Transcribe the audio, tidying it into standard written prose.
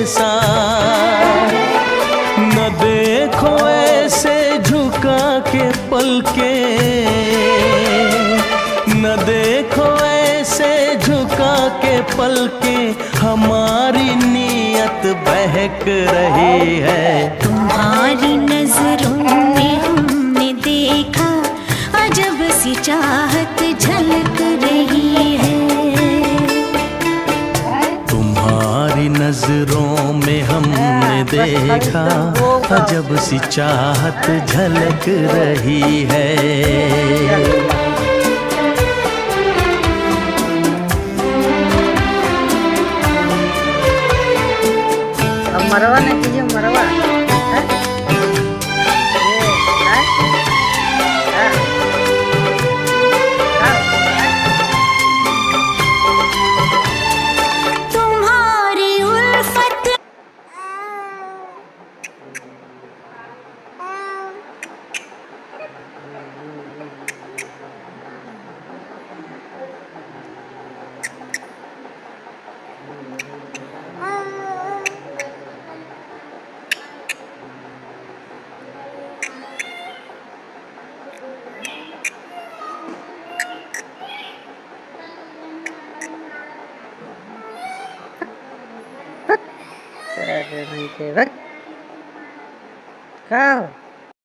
जैसा। न देखो ऐसे झुका के पलके, न देखो ऐसे झुका के पलके, हमारी नीयत बहक रही है। तुम्हारी नजरों में हमने देखा अजब सी चाहत झलक रही है। तुम्हारी नजरों में हमने देखा अजब सी चाहत झलक रही है। मरवा नहीं कीजिए, मरवा तुम्हारी उल्फत खाओ।